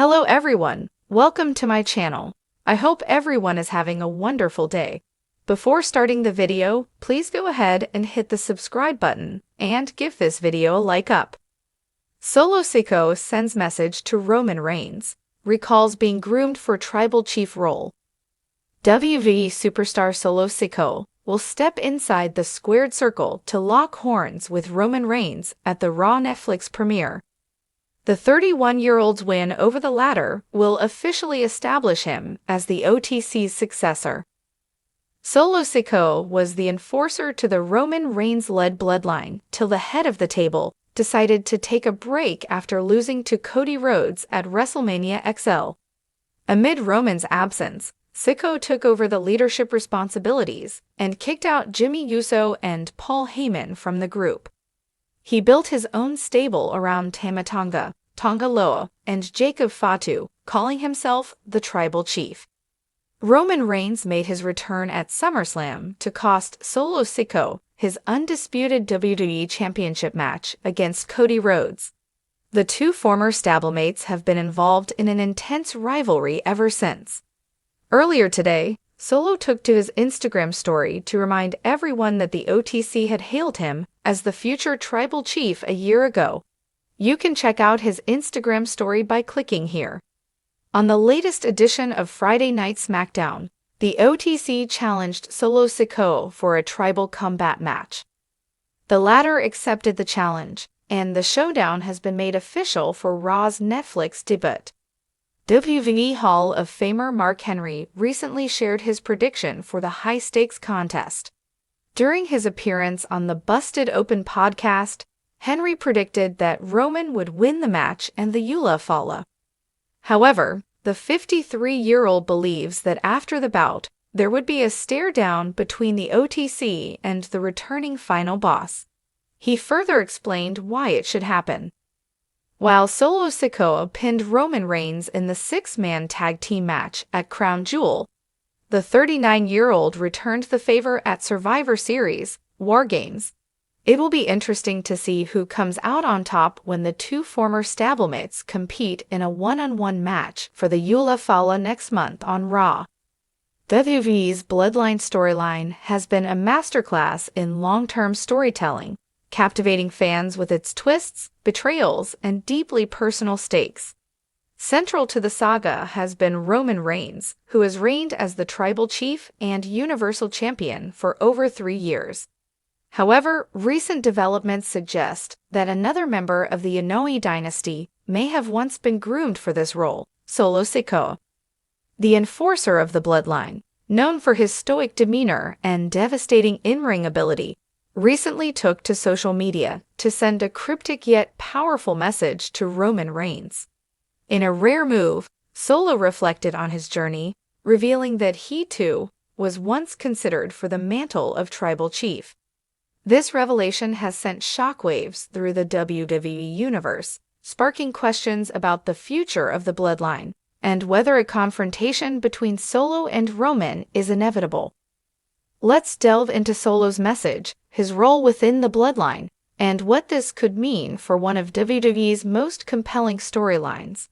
Hello everyone, welcome to my channel. I hope everyone is having a wonderful day. Before starting the video, please go ahead and hit the subscribe button and give this video a like up. Solo Sikoa sends message to Roman Reigns, recalls being groomed for tribal chief role. WWE superstar Solo Sikoa will step inside the squared circle to lock horns with Roman Reigns at the Raw Netflix premiere. The 31-year-old's win over the latter will officially establish him as the OTC's successor. Solo Sikoa was the enforcer to the Roman Reigns-led bloodline till the head of the table decided to take a break after losing to Cody Rhodes at WrestleMania XL. Amid Roman's absence, Sikoa took over the leadership responsibilities and kicked out Jimmy Uso and Paul Heyman from the group. He built his own stable around Tama Tonga, Tonga Loa, and Jacob Fatu, calling himself the Tribal Chief. Roman Reigns made his return at SummerSlam to cost Solo Sikoa his undisputed WWE Championship match against Cody Rhodes. The two former stablemates have been involved in an intense rivalry ever since. Earlier today, Solo took to his Instagram story to remind everyone that the OTC had hailed him as the future Tribal Chief a year ago. You can check out his Instagram story by clicking here. On the latest edition of Friday Night SmackDown, the OTC challenged Solo Sikoa for a tribal combat match. The latter accepted the challenge, and the showdown has been made official for Raw's Netflix debut. WWE Hall of Famer Mark Henry recently shared his prediction for the high-stakes contest. During his appearance on the Busted Open podcast, Henry predicted that Roman would win the match and the Wwe fall. However, the 53-year-old believes that after the bout, there would be a stare-down between the OTC and the returning final boss. He further explained why it should happen. While Solo Sikoa pinned Roman Reigns in the six-man tag team match at Crown Jewel, the 39-year-old returned the favor at Survivor Series, War Games. It will be interesting to see who comes out on top when the two former stablemates compete in a one-on-one match for the Wwe fall next month on Raw. WWE's Bloodline storyline has been a masterclass in long-term storytelling, captivating fans with its twists, betrayals, and deeply personal stakes. Central to the saga has been Roman Reigns, who has reigned as the Tribal Chief and Universal Champion for over 3 years. However, recent developments suggest that another member of the Inoue dynasty may have once been groomed for this role, Solo Sikoa. The enforcer of the bloodline, known for his stoic demeanor and devastating in-ring ability, recently took to social media to send a cryptic yet powerful message to Roman Reigns. In a rare move, Solo reflected on his journey, revealing that he, too, was once considered for the mantle of Tribal Chief. This revelation has sent shockwaves through the WWE Universe, sparking questions about the future of the bloodline and whether a confrontation between Solo and Roman is inevitable. Let's delve into Solo's message, his role within the bloodline, and what this could mean for one of WWE's most compelling storylines.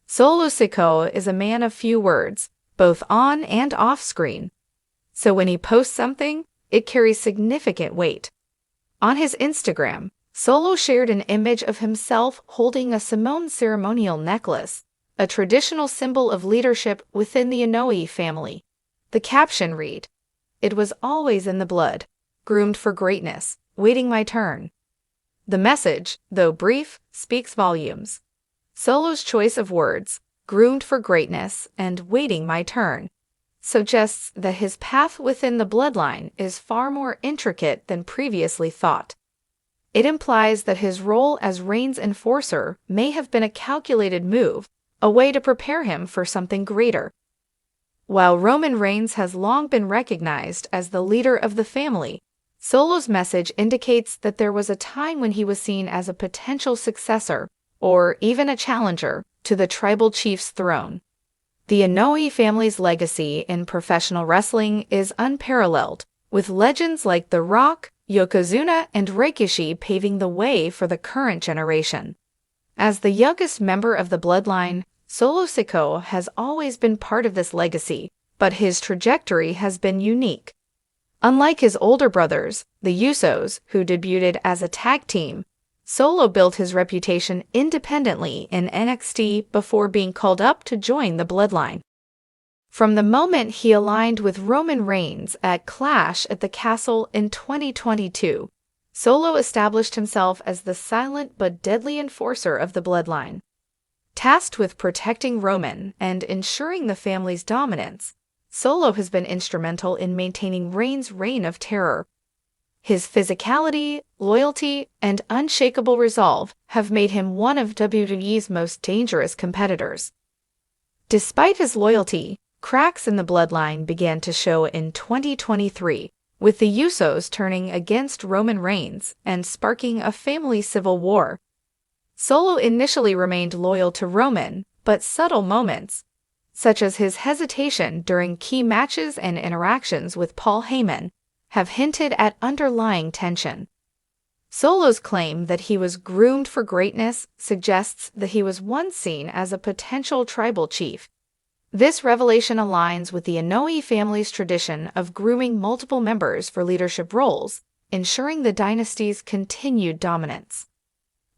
Solo Sikoa is a man of few words, both on and off screen. So when he posts something, it carries significant weight. On his Instagram, Solo shared an image of himself holding a Simone ceremonial necklace, a traditional symbol of leadership within the Inoue family. The caption read, "It was always in the blood, groomed for greatness, waiting my turn." The message, though brief, speaks volumes. Solo's choice of words, groomed for greatness and waiting my turn, suggests that his path within the bloodline is far more intricate than previously thought. It implies that his role as Reigns' enforcer may have been a calculated move, a way to prepare him for something greater. While Roman Reigns has long been recognized as the leader of the family, Solo's message indicates that there was a time when he was seen as a potential successor, or even a challenger, to the Tribal Chief's throne. The Inoue family's legacy in professional wrestling is unparalleled, with legends like The Rock, Yokozuna, and Rikishi paving the way for the current generation. As the youngest member of the bloodline, Solo Sikoa has always been part of this legacy, but his trajectory has been unique. Unlike his older brothers, the Usos, who debuted as a tag team, Solo built his reputation independently in NXT before being called up to join the Bloodline. From the moment he aligned with Roman Reigns at Clash at the Castle in 2022, Solo established himself as the silent but deadly enforcer of the Bloodline. Tasked with protecting Roman and ensuring the family's dominance, Solo has been instrumental in maintaining Reigns' reign of terror. His physicality, loyalty, and unshakable resolve have made him one of WWE's most dangerous competitors. Despite his loyalty, cracks in the Bloodline began to show in 2023, with the Usos turning against Roman Reigns and sparking a family civil war. Solo initially remained loyal to Roman, but subtle moments, such as his hesitation during key matches and interactions with Paul Heyman, have hinted at underlying tension. Solo's claim that he was groomed for greatness suggests that he was once seen as a potential tribal chief. This revelation aligns with the Inoue family's tradition of grooming multiple members for leadership roles, ensuring the dynasty's continued dominance.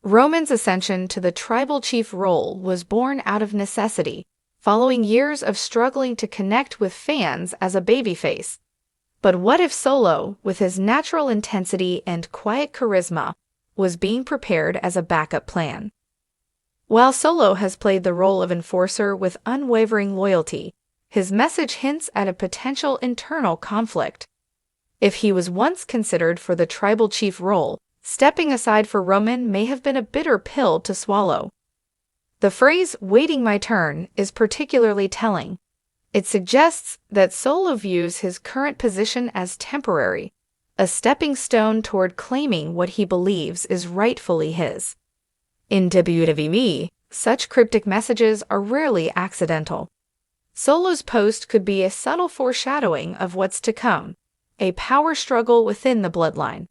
Roman's ascension to the tribal chief role was born out of necessity, following years of struggling to connect with fans as a babyface. But what if Solo, with his natural intensity and quiet charisma, was being prepared as a backup plan? While Solo has played the role of enforcer with unwavering loyalty, his message hints at a potential internal conflict. If he was once considered for the tribal chief role, stepping aside for Roman may have been a bitter pill to swallow. The phrase, "waiting my turn," is particularly telling. It suggests that Solo views his current position as temporary, a stepping stone toward claiming what he believes is rightfully his. In WWE, such cryptic messages are rarely accidental. Solo's post could be a subtle foreshadowing of what's to come, a power struggle within the Bloodline.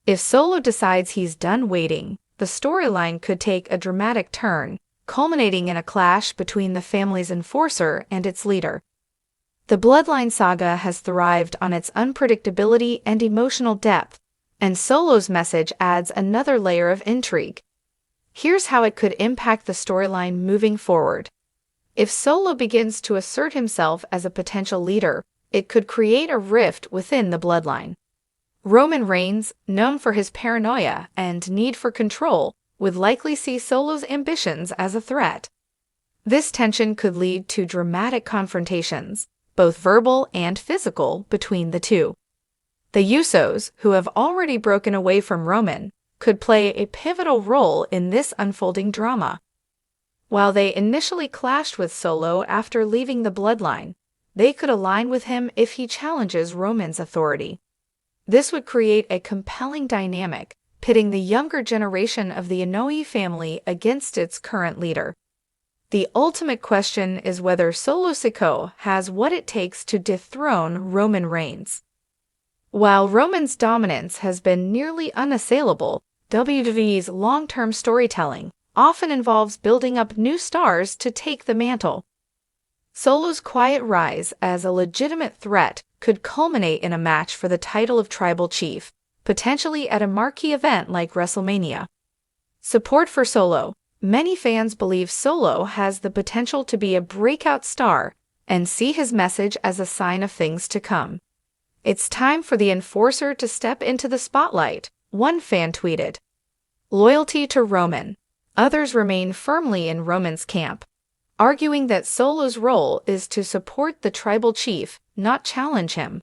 If Solo decides he's done waiting, the storyline could take a dramatic turn, culminating in a clash between the family's enforcer and its leader. The Bloodline saga has thrived on its unpredictability and emotional depth, and Solo's message adds another layer of intrigue. Here's how it could impact the storyline moving forward. If Solo begins to assert himself as a potential leader, it could create a rift within the Bloodline. Roman Reigns, known for his paranoia and need for control, would likely see Solo's ambitions as a threat. This tension could lead to dramatic confrontations, both verbal and physical, between the two. The Usos, who have already broken away from Roman, could play a pivotal role in this unfolding drama. While they initially clashed with Solo after leaving the Bloodline, they could align with him if he challenges Roman's authority. This would create a compelling dynamic, pitting the younger generation of the Inoue family against its current leader. The ultimate question is whether Solo Sikoa has what it takes to dethrone Roman Reigns. While Roman's dominance has been nearly unassailable, WWE's long-term storytelling often involves building up new stars to take the mantle. Solo's quiet rise as a legitimate threat could culminate in a match for the title of Tribal Chief, potentially at a marquee event like WrestleMania. Support for Solo. Many fans believe Solo has the potential to be a breakout star and see his message as a sign of things to come. "It's time for the enforcer to step into the spotlight," one fan tweeted. Loyalty to Roman. Others remain firmly in Roman's camp, arguing that Solo's role is to support the tribal chief, not challenge him.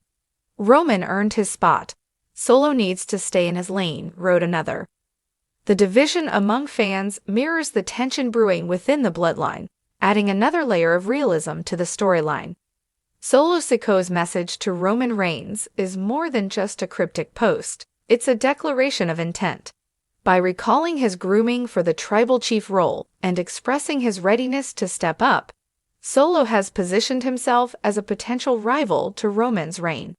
"Roman earned his spot. Solo needs to stay in his lane," wrote another. The division among fans mirrors the tension brewing within the Bloodline, adding another layer of realism to the storyline. Solo Sikoa's message to Roman Reigns is more than just a cryptic post. It's a declaration of intent. By recalling his grooming for the tribal chief role and expressing his readiness to step up, Solo has positioned himself as a potential rival to Roman's reign.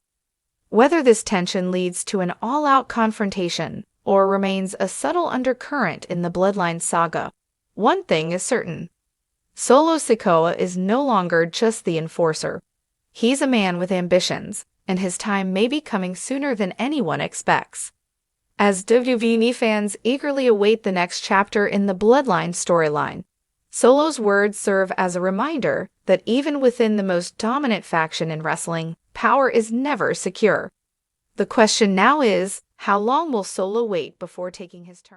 Whether this tension leads to an all-out confrontation or remains a subtle undercurrent in the Bloodline saga, one thing is certain. Solo Sikoa is no longer just the enforcer. He's a man with ambitions, and his time may be coming sooner than anyone expects. As WWE fans eagerly await the next chapter in the Bloodline storyline, Solo's words serve as a reminder that even within the most dominant faction in wrestling, power is never secure. The question now is, how long will Solo wait before taking his turn?